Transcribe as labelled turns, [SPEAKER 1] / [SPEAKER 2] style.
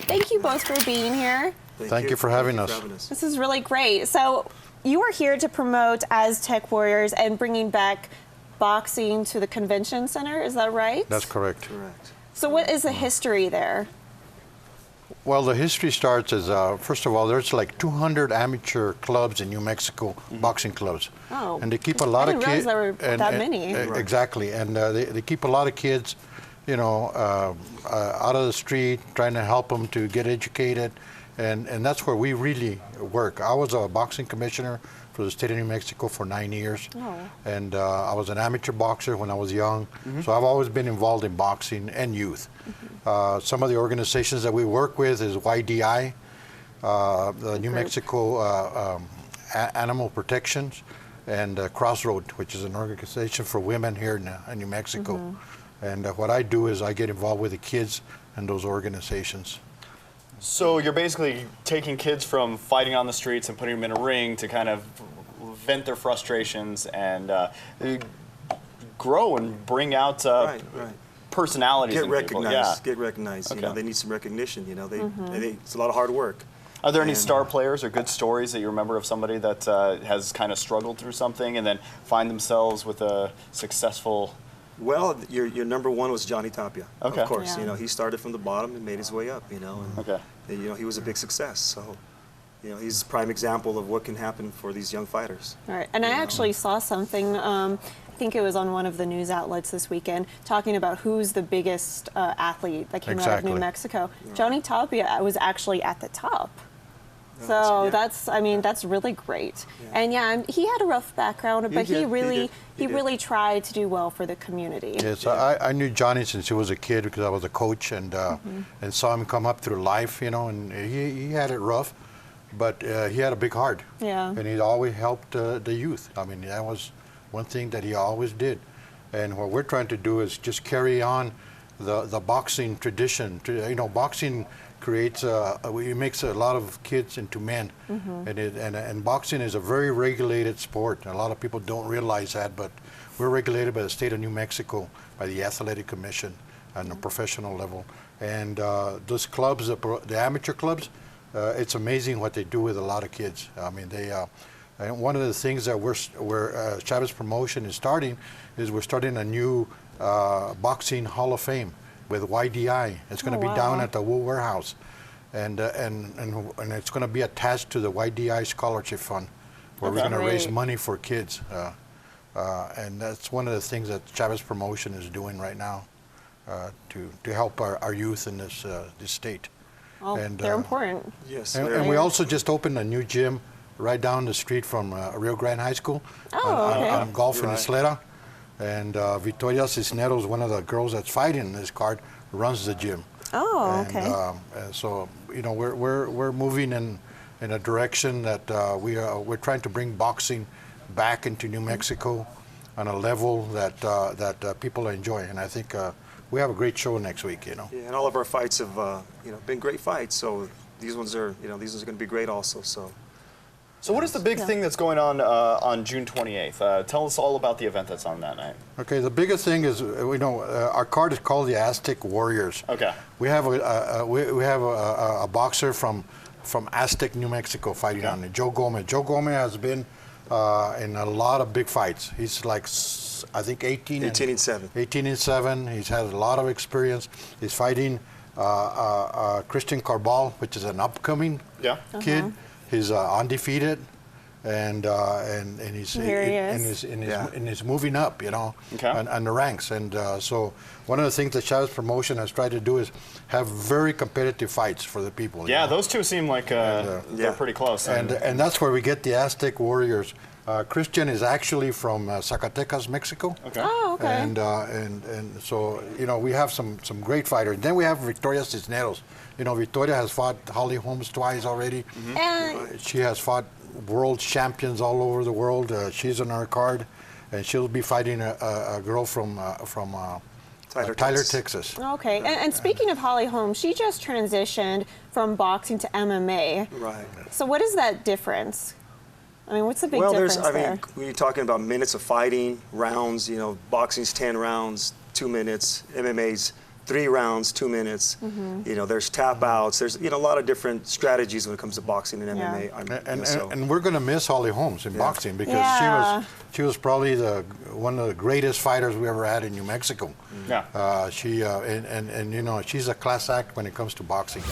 [SPEAKER 1] thank you both for being here.
[SPEAKER 2] Thank you for having us.
[SPEAKER 1] This is really great. So you are here to promote Aztec Warriors and bringing back boxing to the convention center, is that right?
[SPEAKER 2] That's correct.
[SPEAKER 3] Correct.
[SPEAKER 1] So what is the history there?
[SPEAKER 2] Well, the history starts as, first of all, there's like 200 amateur clubs in New Mexico, boxing clubs.
[SPEAKER 1] Oh,
[SPEAKER 2] and they keep a lot of kids.
[SPEAKER 1] I didn't realize there were that many.
[SPEAKER 2] Exactly, and they keep a lot of kids, you know, out of the street, trying to help them to get educated, and that's where we really work. I was a boxing commissioner for the state of New Mexico for 9 years, and I was an amateur boxer when I was young, so I've always been involved in boxing and youth. Some of the organizations that we work with is YDI, the New Mexico Animal Protections, and Crossroad, which is an organization for women here in New Mexico. And what I do is I get involved with the kids and those organizations.
[SPEAKER 4] So you're basically taking kids from fighting on the streets and putting them in a ring to kind of vent their frustrations and grow and bring out personalities.
[SPEAKER 3] Get
[SPEAKER 4] in
[SPEAKER 3] recognized.
[SPEAKER 4] People. Yeah.
[SPEAKER 3] Get recognized.
[SPEAKER 4] Okay.
[SPEAKER 3] You know, they need some recognition. You know, it's a lot of hard work.
[SPEAKER 4] Are there any star players or good stories that you remember of somebody that has kind of struggled through something and then find themselves with a successful?
[SPEAKER 3] Well, your number one was Johnny Tapia.
[SPEAKER 4] Okay.
[SPEAKER 3] Of course,
[SPEAKER 1] Yeah.
[SPEAKER 3] you know, he started from the bottom and made his way up. You know, and
[SPEAKER 4] Okay.
[SPEAKER 3] you know, he was a big success. So, you know, he's a prime example of what can happen for these young fighters.
[SPEAKER 1] All right, and I actually saw something, I think it was on one of the news outlets this weekend, talking about who's the biggest athlete that came out of New Mexico. Johnny Tapia was actually at the top. So that's really great. And he had a rough background, but he really tried to do well for the community.
[SPEAKER 2] Yes, I knew Johnny since he was a kid because I was a coach and saw him come up through life, you know, and he had it rough, but he had a big heart. Yeah. And he always helped the youth. I mean, that was one thing that he always did. And what we're trying to do is just carry on the boxing tradition. You know, boxing creates it makes a lot of kids into men, and boxing is a very regulated sport. A lot of people don't realize that, but we're regulated by the state of New Mexico, by the Athletic Commission, on a professional level. And those clubs, the amateur clubs, it's amazing what they do with a lot of kids. I mean, and one of the things that we're Chavez Promotion is starting is we're starting a new boxing Hall of Fame with YDI. It's going to be down at the Wool Warehouse, and it's going to be attached to the YDI Scholarship Fund, where we're going to raise money for kids, and that's one of the things that Chavez Promotion is doing right now to help our youth in this state.
[SPEAKER 1] Oh, and they're important.
[SPEAKER 3] Yes,
[SPEAKER 2] and we also just opened a new gym right down the street from Rio Grande High School on Golf in Isleta. And Victoria Cisneros, one of the girls that's fighting in this card, runs the gym.
[SPEAKER 1] Oh, okay.
[SPEAKER 2] And so, you know, we're moving in a direction that we're trying to bring boxing back into New Mexico on a level that people enjoy. And I think we have a great show next week. You know.
[SPEAKER 3] Yeah, and all of our fights have been great fights. So these ones are going to be great also.
[SPEAKER 4] So what is the big thing that's going on June 28th? Tell us all about the event that's on that night.
[SPEAKER 2] Okay, the biggest thing is our card is called the Aztec Warriors.
[SPEAKER 4] Okay.
[SPEAKER 2] We have a boxer from Aztec, New Mexico, fighting on it, Joe Gomez. Joe Gomez has been in a lot of big fights. He's like, I think 18 and 7. 18 and 7. He's had a lot of experience. He's fighting Christian Carbal, which is an upcoming kid. He's undefeated, and he's moving up, you know, on the ranks. And so one of the things that Chavez Promotion has tried to do is have very competitive fights for the people.
[SPEAKER 4] Yeah, those two seem like they're pretty close.
[SPEAKER 2] And that's where we get the Aztec Warriors. Christian is actually from Zacatecas, Mexico.
[SPEAKER 4] Okay.
[SPEAKER 1] Oh, okay.
[SPEAKER 2] And so, you know, we have some great fighters. Then we have Victoria Cisneros. You know, Victoria has fought Holly Holmes twice already. She has fought world champions all over the world. She's on our card, and she'll be fighting a girl from Tyler, Texas.
[SPEAKER 1] Okay, and speaking of Holly Holmes, she just transitioned from boxing to MMA.
[SPEAKER 3] Right.
[SPEAKER 1] So what is that difference? I mean, what's the big difference there?
[SPEAKER 3] Well, when you're talking about minutes of fighting, rounds, you know, boxing's 10 rounds, 2 minutes, MMA's 3 rounds, 2 minutes. You know, there's tap outs. There's, you know, a lot of different strategies when it comes to boxing and MMA.
[SPEAKER 2] And we're gonna miss Holly Holmes in boxing because she was probably one of the greatest fighters we ever had in New Mexico.
[SPEAKER 4] Yeah.
[SPEAKER 2] She and you know, she's a class act when it comes to boxing.